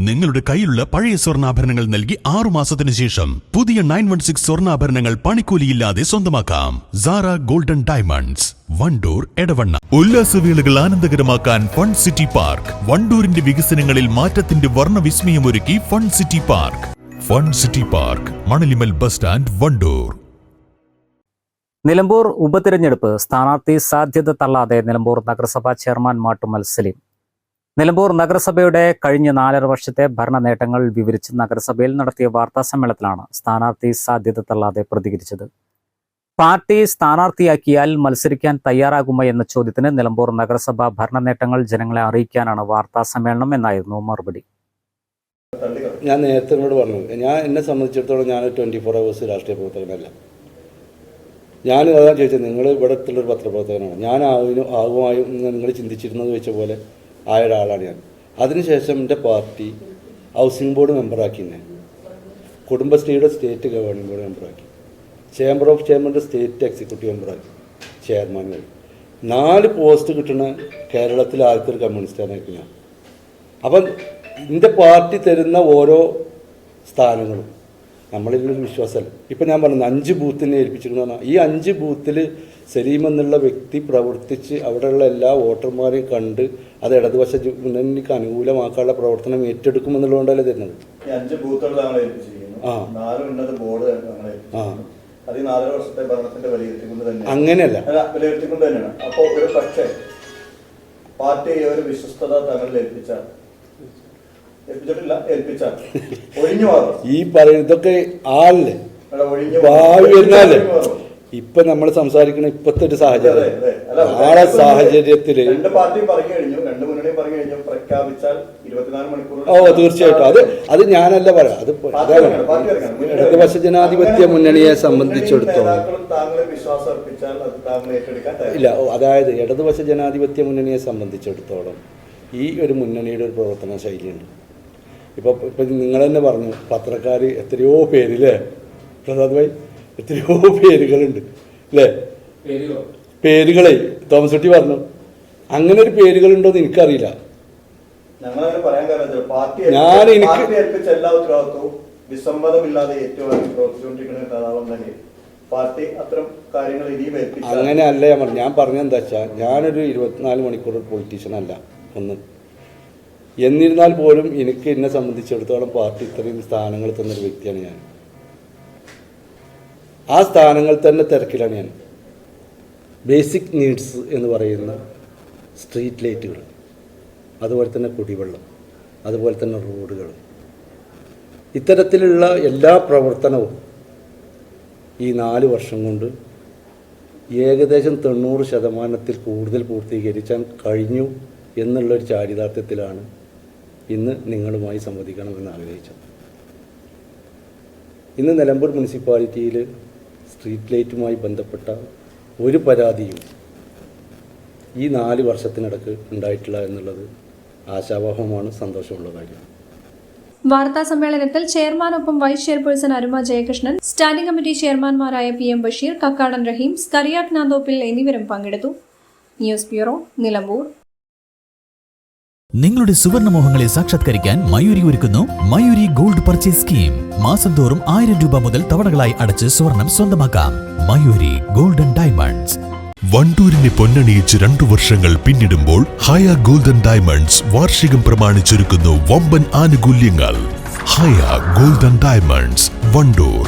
നിങ്ങളുടെ കയ്യിലുള്ള പഴയ സ്വർണ്ണാഭരണങ്ങൾ നൽകി 6 മാസത്തിനു ശേഷം പുതിയ 916 സ്വർണ്ണാഭരണങ്ങൾ പണിക്കൂലിയില്ലാതെ സ്വന്തമാക്കാം. Sara Golden Diamonds, Wandoor, Edavanna. ഉല്ലാസവേളകൾ ആനന്ദകരമാക്കാൻ ഫൺ സിറ്റി പാർക്ക്. വണ്ടൂരിന്റെ വികസനങ്ങളിൽ മാറ്റത്തിന്റെ വർണ്ണവിസ്മയമൊരുക്കി Fun City Park. Fun City Park, Manalimal bus stand, Wandoor. Nilambur ഉപതിരഞ്ഞെടുപ്പ് സ്ഥാനാർത്ഥി സാധ്യത തള്ളാതെ നിലമ്പൂർ നഗരസഭാ ചെയർമാൻ മാട്ടുമ്മൽ സലീം. നിലമ്പൂർ നഗരസഭയുടെ കഴിഞ്ഞ 4.5 വർഷത്തെ ഭരണ നേട്ടങ്ങൾ വിവരിച്ച് നഗരസഭയിൽ നടത്തിയ വാർത്താ സമ്മേളനത്തിലാണ് സ്ഥാനാർത്ഥി സാധ്യത തള്ളാതെ പ്രതികരിച്ചത്. പാർട്ടി സ്ഥാനാർത്ഥിയാക്കിയാൽ മത്സരിക്കാൻ തയ്യാറാകുമോ എന്ന ചോദ്യത്തിന് നിലമ്പൂർ നഗരസഭ ഭരണ നേട്ടങ്ങൾ ജനങ്ങളെ അറിയിക്കാനാണ് വാർത്താ സമ്മേളനം എന്നായിരുന്നു മറുപടി. ഞാൻ നേരത്തെ നിങ്ങളോട് പറഞ്ഞു, എന്നെ സംബന്ധിച്ചിടത്തോളം ഞാൻ 24 hours രാഷ്ട്രീയ പ്രവർത്തകനല്ല. ഞാൻ അതാണ് ചോദിച്ചത്, നിങ്ങൾ ഇവിടത്തുള്ളൊരു പത്രപ്രവർത്തകനാണ്. ഞാൻ ആകുമായും നിങ്ങൾ ചിന്തിച്ചിരുന്നത് വെച്ച പോലെ ആയ ഒരാളാണ് ഞാൻ. അതിനുശേഷം എൻ്റെ പാർട്ടി ഹൗസിംഗ് ബോർഡ് മെമ്പറാക്കി, എന്നെ കുടുംബശ്രീയുടെ സ്റ്റേറ്റ് ഗവേണിംഗ് ബോർഡ് മെമ്പറാക്കി, ചേംബർ ഓഫ് ചേംബറിൻ്റെ സ്റ്റേറ്റ് എക്സിക്യൂട്ടീവ് മെമ്പറാക്കി, ചെയർമാനായി. 4 പോസ്റ്റ് കിട്ടുന്ന കേരളത്തിലെ ആദ്യത്തെ ഒരു കമ്മ്യൂണിസ്റ്റാനായിരിക്കും ഞാൻ. അപ്പം എൻ്റെ പാർട്ടി തരുന്ന ഓരോ സ്ഥാനങ്ങളും നമ്മളിലൊരു വിശ്വാസമല്ല. ഇപ്പം ഞാൻ പറഞ്ഞു 5 ബൂത്തിനെ ഏൽപ്പിച്ചിരുന്നു പറഞ്ഞാൽ ഈ 5 ബൂത്തിൽ സലീം എന്നുള്ള വ്യക്തി പ്രവർത്തിച്ച് അവിടെയുള്ള എല്ലാ വോട്ടർമാരെയും കണ്ട് അത് ഇടതുപക്ഷ മുന്നണിക്ക് അനുകൂലമാക്കാനുള്ള പ്രവർത്തനം ഏറ്റെടുക്കുമെന്നുള്ളതുകൊണ്ടല്ലേ തരുന്നത്. അങ്ങനെയല്ല, ഈ പറയുന്നതൊക്കെ ആളില് ഭാവി വരുന്നാലേ ഇപ്പൊ നമ്മൾ സംസാരിക്കുന്ന ഇപ്പത്തെ ഒരു സാഹചര്യം, ആ സാഹചര്യത്തില് തീർച്ചയായിട്ടും അത് ഞാനല്ല പറയാം. അത് ഇടതുപക്ഷ ജനാധിപത്യ മുന്നണിയെ സംബന്ധിച്ചിടത്തോളം ഇല്ല, അതായത് ഇടതുപക്ഷ ജനാധിപത്യ മുന്നണിയെ സംബന്ധിച്ചിടത്തോളം ഈ ഒരു മുന്നണിയുടെ ഒരു പ്രവർത്തന ശൈലിയുണ്ട്. ഇപ്പം നിങ്ങൾ തന്നെ പറഞ്ഞു, പത്രക്കാർ എത്രയോ പേരില്ലേ പ്രസാദ് ഭായി, എത്രയോ പേരുകളുണ്ട് അല്ലേ? പേരുകളെ തോമസ് കുട്ടി പറഞ്ഞു, അങ്ങനെ ഒരു പേരുകളുണ്ടോന്ന് എനിക്കറിയില്ല. ഞാൻ അങ്ങനെ അല്ല ഞാൻ പറഞ്ഞെന്താ വെച്ചാൽ, ഞാനൊരു 24 മണിക്കൂർ പൊളിറ്റീഷ്യൻ അല്ല ഒന്ന്. എന്നിരുന്നാൽ പോലും എനിക്ക് എന്നെ സംബന്ധിച്ചിടത്തോളം പാർട്ടി ഇത്രയും സ്ഥാനങ്ങൾ തന്നൊരു വ്യക്തിയാണ് ഞാൻ. ആ സ്ഥാനങ്ങൾ തന്നെ തിരക്കിലാണ് ഞാൻ. ബേസിക് നീഡ്സ് എന്ന് പറയുന്ന സ്ട്രീറ്റ് ലൈറ്റുകൾ, അതുപോലെ തന്നെ കുടിവെള്ളം, അതുപോലെ തന്നെ റോഡുകൾ, ഇത്തരത്തിലുള്ള എല്ലാ പ്രവർത്തനവും ഈ 4 വർഷം കൊണ്ട് ഏകദേശം 90% കൂടുതൽ പൂർത്തീകരിക്കാൻ കഴിഞ്ഞു എന്നുള്ളൊരു ചാരിതാർത്ഥ്യത്തിലാണ് ഇന്ന് നിങ്ങളുമായി സംവദിക്കണമെന്ന് ആഗ്രഹിച്ചത്. ഇന്ന് നിലമ്പൂർ മുനിസിപ്പാലിറ്റിയിൽ സ്ട്രീറ്റ് ലൈറ്റുമായി ബന്ധപ്പെട്ട ഒരു പരാതിയും ഈ 4 വർഷത്തിനിടക്ക് ഉണ്ടായിട്ടില്ല എന്നുള്ളത് ആശാവഹമാണ്, സന്തോഷമുള്ള കാര്യം. വാർത്താ സമ്മേളനത്തിൽ ചെയർമാനൊപ്പം vice chairperson Aruma Jayakrishnan, standing committee ചെയർമാൻമാരായ PM ബഷീർ, കക്കാടൻ റഹീം, സ്കറിയാട്ട് നാന്തോപ്പിൽ എന്നിവരും പങ്കെടുത്തു. News bureau, Nilambur. നിങ്ങളുടെ സുവർണമോഹങ്ങളെ സാക്ഷാത്കരിക്കാൻ മയൂരി ഒരുക്കുന്നു മയൂരി ഗോൾഡ് പർച്ചേസ് സ്കീം. മാസം തോറും 1000 രൂപ മുതൽ തവണകളായി അടച്ച് സ്വർണം സ്വന്തമാക്കാം. Mayuri Golden Diamonds. വണ്ടൂരിനെ പൊന്നണിയിച്ച് 2 വർഷങ്ങൾ പിന്നിടുമ്പോൾ ഹയ ഗോൾഡൻ ഡയമണ്ട്സ് വാർഷികം പ്രമാണിച്ചൊരുക്കുന്നു വമ്പൻ ആനുകൂല്യങ്ങൾ. ഹയ ഗോൾഡൻ ഡയമണ്ട്സ്, വണ്ടൂർ.